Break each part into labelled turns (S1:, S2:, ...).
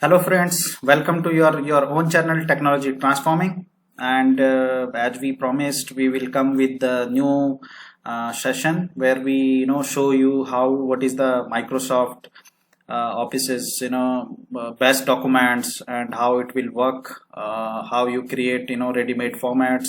S1: Hello friends, welcome to your own channel Technology Transforming. And as we promised, we will come with the new session where we show you how what is the Microsoft Office's best documents and how it will work, how you create ready-made formats.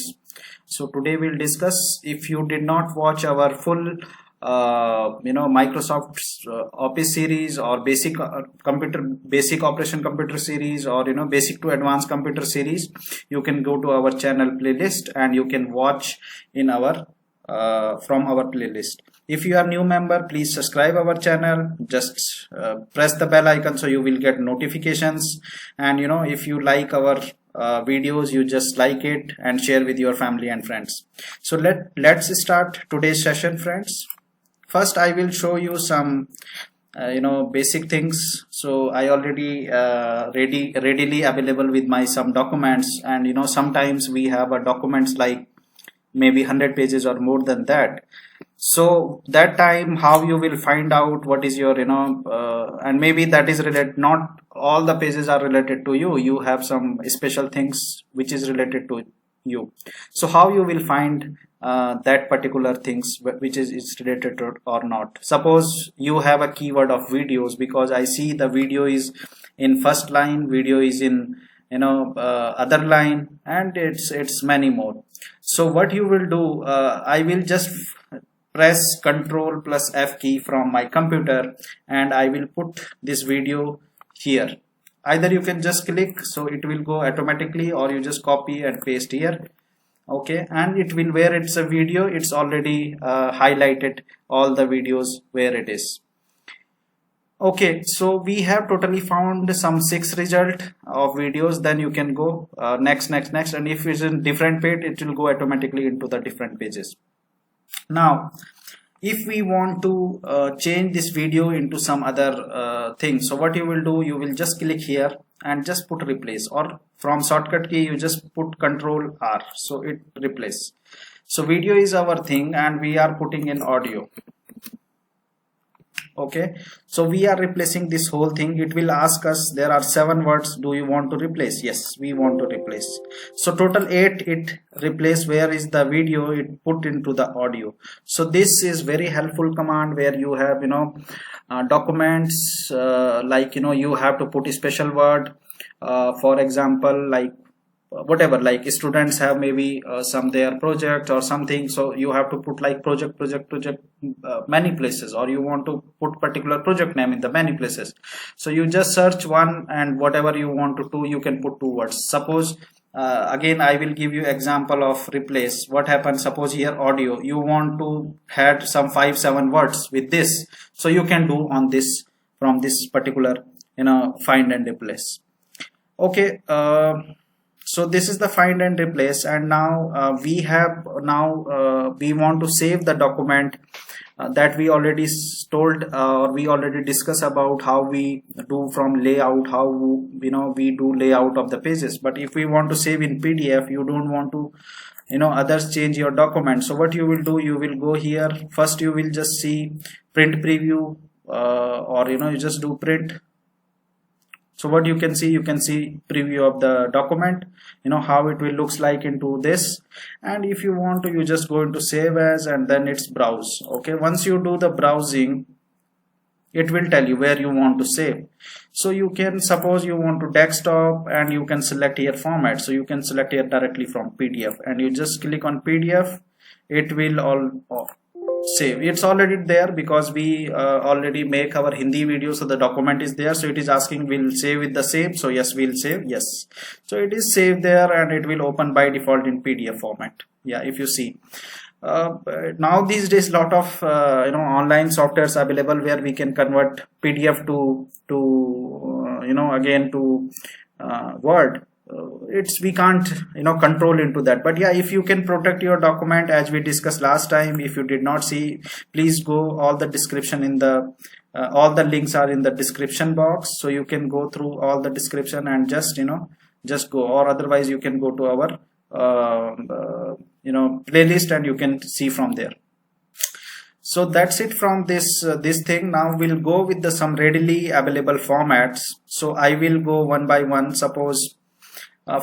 S1: So today we'll discuss. If you did not watch our full Microsoft's Office series or basic operation computer series, or basic to advanced computer series, you can go to our channel playlist and you can watch in our from our playlist. If you are new member, please subscribe our channel. Just press the bell icon so you will get notifications. And if you like our videos, you just like it and share with your family and friends. So let's start today's session, friends. First, I will show you some basic things. So I already readily available with my some documents, and sometimes we have a documents like maybe 100 pages or more than that. So that time, how you will find out what is your and maybe that is related, not all the pages are related to you. You have some special things which is related to you. So how you will find that particular things which is related to or not. Suppose you have a keyword of videos, because I see the video is in first line, video is in other line, and it's many more. So what you will do, I will just press Ctrl plus F key from my computer, and I will put this video here. Either you can just click, so it will go automatically, or you just copy and paste here. Okay, and it will, where it's a video, it's already highlighted all the videos where it is. Okay, so we have totally found some 6 result of videos. Then you can go next, and if it's in different page, it will go automatically into the different pages. Now if we want to change this video into some other thing, so what you will do, you will just click here and just put replace, or from shortcut key you just put Ctrl R, so it replace. So video is our thing and we are putting in audio. Okay, so we are replacing this whole thing. It will ask us, there are 7 words, do you want to replace? Yes, we want to replace. So total 8 it replace. Where is the video, it put into the audio. So this is very helpful command where you have documents like you have to put a special word, for example, like whatever, like students have maybe some their project or something, so you have to put like project many places, or you want to put particular project name in the many places. So you just search one, and whatever you want to do, you can put 2 words. Suppose again I will give you example of replace. What happens, suppose here audio, you want to add some 5-7 words with this, so you can do on this from this particular find and replace. Okay, so this is the find and replace. And now we want to save the document that we already told, or we already discussed about how we do from layout, how we do layout of the pages. But if we want to save in PDF, you don't want to others change your document. So what you will do, you will go here. First you will just see print preview, or you just do print. So what you can see preview of the document, how it will looks like into this. And if you want to, you just go into save as, and then it's browse. Okay, once you do the browsing, it will tell you where you want to save. So you can, suppose you want to desktop, and you can select here format. So you can select here directly from PDF, and you just click on PDF. It will all save. It's already there because we already make our Hindi video, so the document is there. So it is asking, will save with the same. So yes, we'll save. Yes, so it is saved there, and it will open by default in PDF format. Yeah, if you see now these days lot of online softwares available where we can convert PDF to again to Word. It's, we can't control into that. But yeah, if you can protect your document, as we discussed last time, if you did not see, please go, all the description in the all the links are in the description box, so you can go through all the description and just just go, or otherwise you can go to our playlist and you can see from there. So that's it from this thing. Now we'll go with the some readily available formats. So I will go one by one. Suppose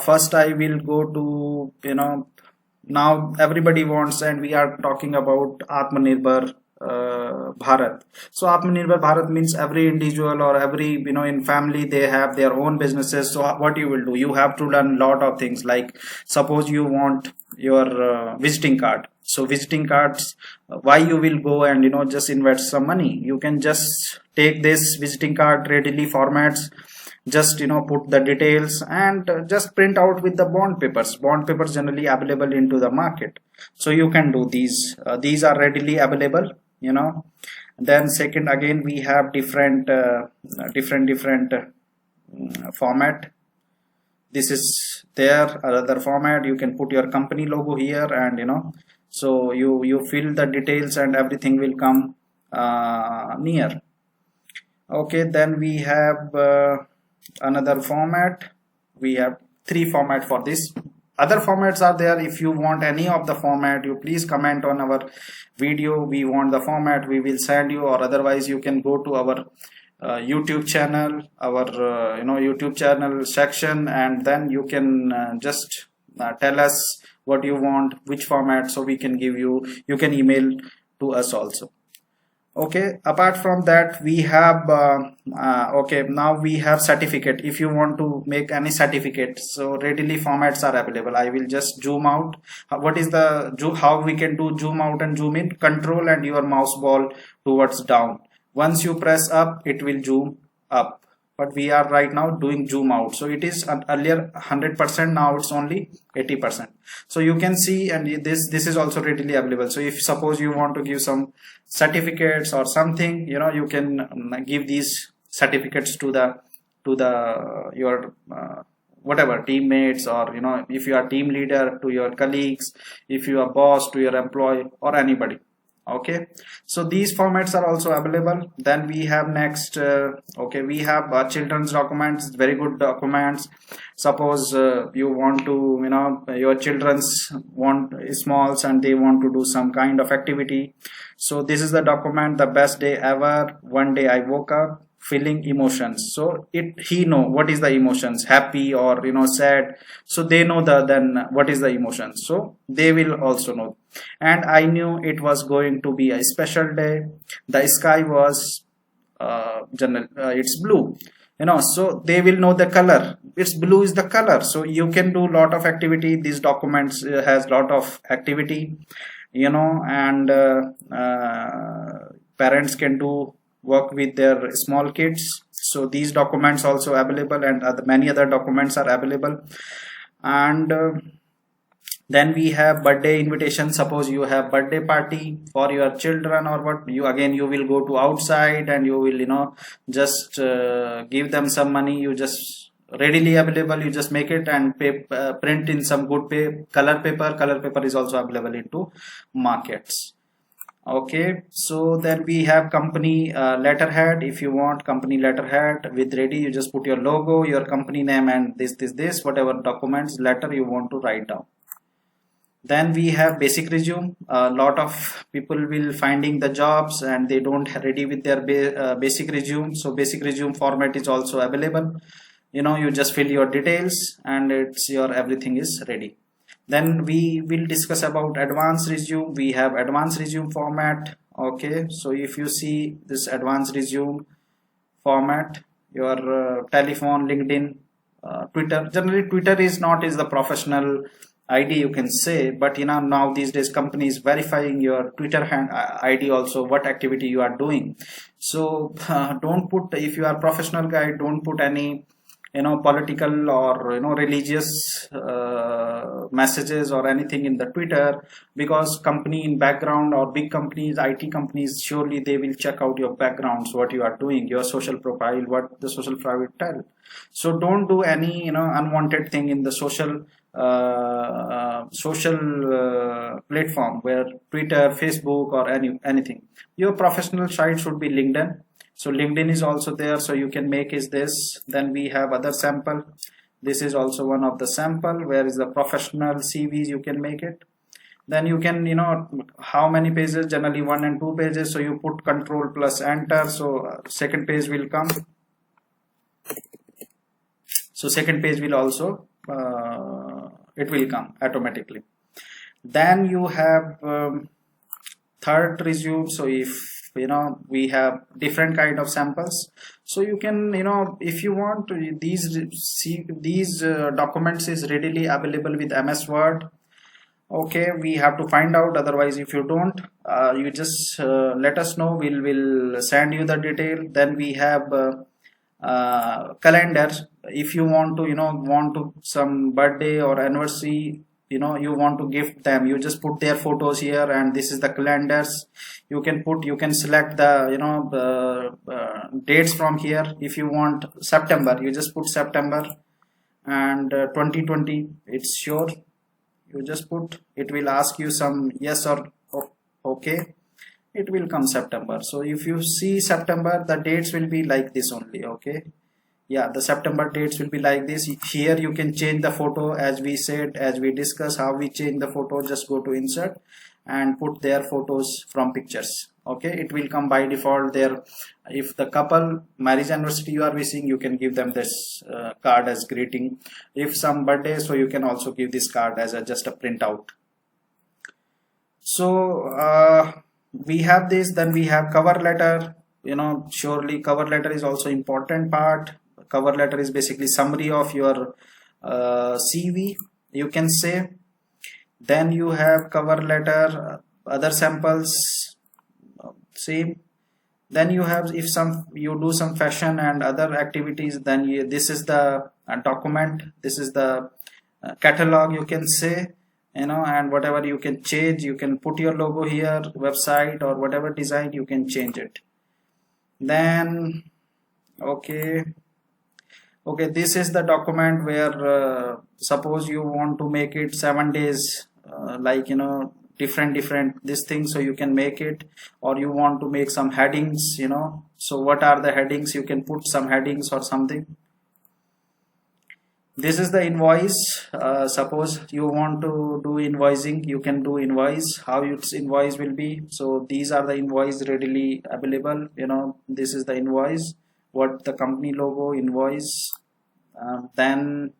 S1: first I will go to, now everybody wants, and we are talking about Atmanirbhar Bharat. So Atmanirbhar Bharat means every individual or every, in family they have their own businesses. So what you will do, you have to learn lot of things. Like suppose you want your visiting card. So visiting cards, why you will go and just invest some money? You can just take this visiting card readily formats, just put the details and just print out with the bond papers generally available into the market. So you can do these are readily available. Then second, again we have different format. This is there another format. You can put your company logo here, and so you fill the details and everything will come near. Okay, then we have another format. We have three format for this. Other formats are there. If you want any of the format, you please comment on our video. We want the format, we will send you, or otherwise you can go to our YouTube channel, our YouTube channel section, and then you can just tell us what you want, which format, so we can give you. You can email to us also. Okay, apart from that we have okay, now we have certificate. If you want to make any certificate, so readily formats are available. I will just zoom out. What is the how we can do zoom out and zoom in? Control and your mouse ball towards down. Once you press up, it will zoom up, but we are right now doing zoom out. So it is earlier 100%, now it's only 80%. So you can see, and this is also readily available. So if suppose you want to give some certificates or something, you can give these certificates to your whatever teammates, or if you are team leader, to your colleagues, if you are boss, to your employee or anybody. Okay, so these formats are also available. Then we have next okay, we have children's documents, very good documents. Suppose you want to, your children's want smalls and they want to do some kind of activity. So this is the document, the best day ever, one day I woke up feeling emotions. So he know what is the emotions, happy or sad. So they know then what is the emotions, so they will also know. And I knew it was going to be a special day. The sky was it's blue, so they will know the color. It's blue is the color. So you can do lot of activity. These documents has lot of activity, and parents can do work with their small kids. So these documents also available, and many other documents are available. And then we have birthday invitation. Suppose you have birthday party for your children or what, you will go to outside and you will just give them some money. You just readily available, you just make it and print in some good color paper is also available into markets. Okay, so then we have company letterhead. If you want company letterhead with ready, you just put your logo, your company name, and this whatever documents letter you want to write down. Then we have basic resume. A lot of people will finding the jobs and they don't ready with their basic resume. So basic resume format is also available. You just fill your details and it's your everything is ready. Then we will discuss about advanced resume. We have advanced resume format. Okay, so if you see this advanced resume format, your telephone, LinkedIn, Twitter. Generally Twitter is the professional ID, you can say, but now these days companies verifying your Twitter ID also, what activity you are doing. So don't put, if you are professional guy, don't put any political or religious messages or anything in the Twitter, because company in background or big companies, IT companies, surely they will check out your backgrounds, what you are doing, your social profile, what the social profile will tell. So don't do any unwanted thing in the social platform, where Twitter, Facebook or anything. Your professional site should be LinkedIn. So LinkedIn is also there, so you can make is this. Then we have other sample. This is also one of the sample, where is the professional CVs, you can make it. Then you can, how many pages, generally 1 and 2 pages, so you put control plus enter, so second page will come. So second page will also it will come automatically. Then you have third resume. So if we have different kind of samples, so you can, if you want to, these documents is readily available with MS Word. Okay, we have to find out, otherwise if you don't, you just let us know, we'll send you the detail. Then we have calendar. If you want to, want to some birthday or anniversary, you want to gift them, you just put their photos here, and this is the calendars. You can select the, dates from here. If you want September, you just put September, and 2020, it's sure, you just put, it will ask you some yes or okay, it will come September. So if you see September, the dates will be like this only. Okay, yeah, the September dates will be like this. Here you can change the photo, as we said, as we discussed how we change the photo. Just go to insert and put their photos from pictures. Okay, it will come by default there. If the couple marriage anniversary you are wishing, you can give them this card as greeting. If some birthday, so you can also give this card as just a printout. So we have this. Then we have cover letter. Surely cover letter is also important part. Cover letter is basically summary of your CV, you can say. Then you have cover letter, other samples, same. Then you have, if you do some fashion and other activities, then this is the document, this is the catalog, you can say, and whatever you can change, you can put your logo here, website or whatever design, you can change it. Then okay, this is the document where suppose you want to make it 7 days, like different this thing, so you can make it. Or you want to make some headings, so what are the headings, you can put some headings or something. This is the invoice. Suppose you want to do invoicing, you can do invoice, how its invoice will be. So these are the invoice readily available. This is the invoice, what the company logo, invoice. Then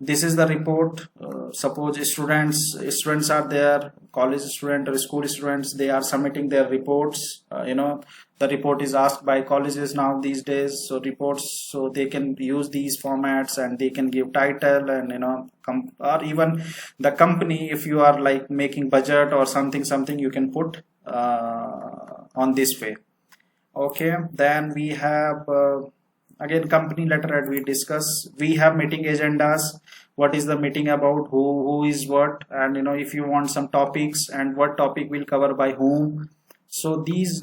S1: this is the report. Suppose students are there, college student or school students, they are submitting their reports. The report is asked by colleges now these days, so reports, so they can use these formats, and they can give title, and or even the company, if you are like making budget or something, you can put on this way. Okay, then we have again company letter, as we discuss. We have meeting agendas, what is the meeting about, who is what, and if you want some topics and what topic will cover by whom. So these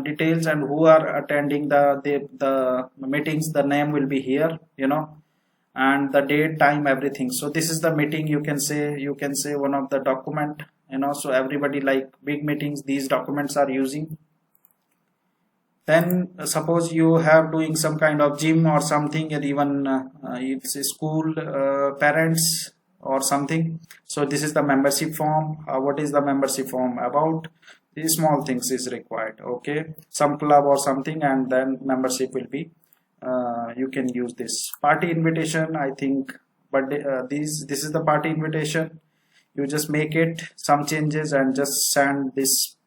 S1: details and who are attending the meetings, the name will be here, and the date, time, everything. So this is the meeting, you can say one of the document, so everybody, like big meetings, these documents are using. Then suppose you have doing some kind of gym or something, and even it's a school, parents or something. So this is the membership form. What is the membership form about? These small things is required. Okay, some club or something, and then membership will be you can use this. Party invitation, I think, but this is the party invitation. You just make it some changes and just send this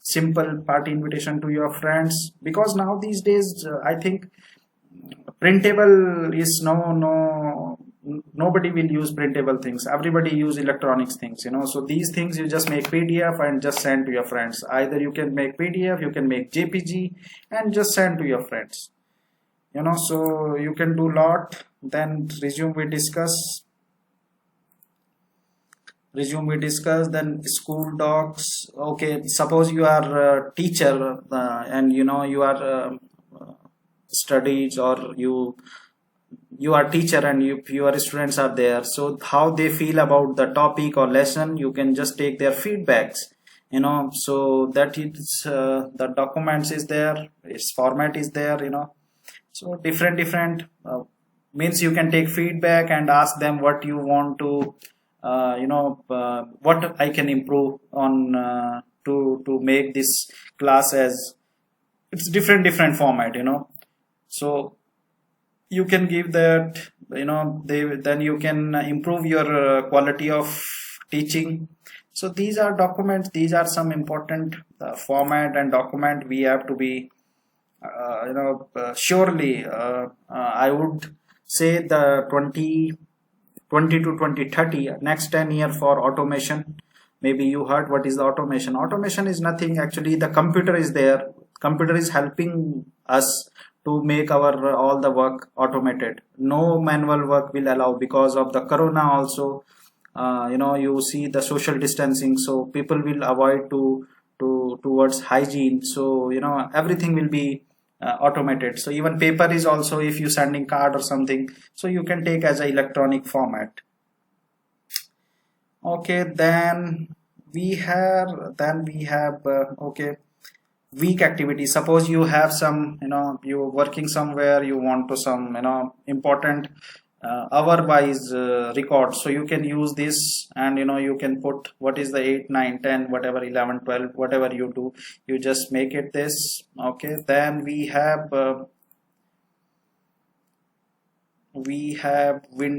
S1: simple party invitation to your friends, because now these days I think printable is nobody will use printable things, everybody use electronics things, so these things you just make PDF and just send to your friends. Either you can make PDF, you can make JPG and just send to your friends, so you can do lot. Then resume we discuss. Then school docs. Okay, suppose you are a teacher, and you are studies, or you are teacher, and your students are there, so how they feel about the topic or lesson, you can just take their feedbacks, so that it's the documents is there, its format is there, so different means you can take feedback and ask them what you want to what I can improve on to make this class as it's different format, so you can give that, then you can improve your quality of teaching. So these are documents, these are some important format and document we have to be surely I would say the 2020 to 2030 next 10 year for automation. Maybe you heard what is the automation. Automation is nothing, actually the computer is there, computer is helping us to make our all the work automated. No manual work will allow because of the corona also. You see the social distancing, so people will avoid to towards hygiene, so everything will be automated. So even paper is also, if you sending card or something, so you can take as a electronic format. Okay, then we have okay, week activity. Suppose you have some, you're working somewhere, you want to some, important hour wise record, so you can use this, and you can put what is the 8 9 10 whatever 11 12 whatever you do, you just make it this. Okay, then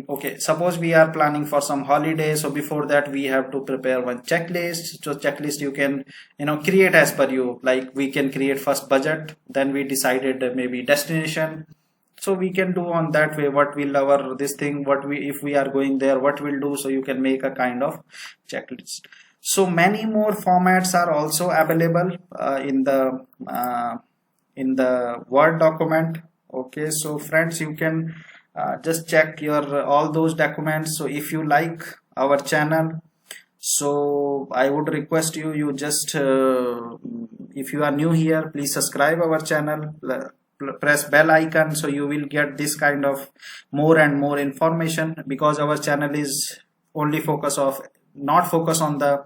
S1: okay, suppose we are planning for some holiday, so before that we have to prepare one checklist. So checklist you can create as per you, like we can create first budget, then we decided maybe destination, so we can do on that way what will our this thing, what we, if we are going there, what we'll do, so you can make a kind of checklist. So many more formats are also available in the Word document. Okay, so friends, you can just check your all those documents. So if you like our channel, so I would request you just if you are new here, please subscribe our channel, press bell icon, so you will get this kind of more and more information, because our channel is only not focus on the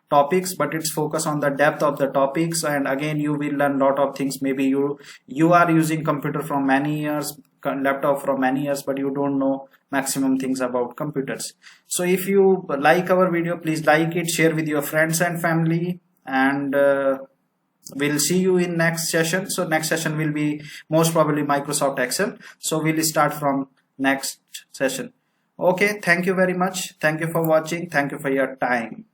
S1: topics, but it's focus on the depth of the topics. And again, you will learn lot of things. Maybe you are using computer from many years, laptop from many years, but you don't know maximum things about computers. So if you like our video, please like it, share with your friends and family, and we'll see you in next session. So next session will be most probably Microsoft Excel, so we'll start from next session. Okay, thank you very much, thank you for watching, thank you for your time.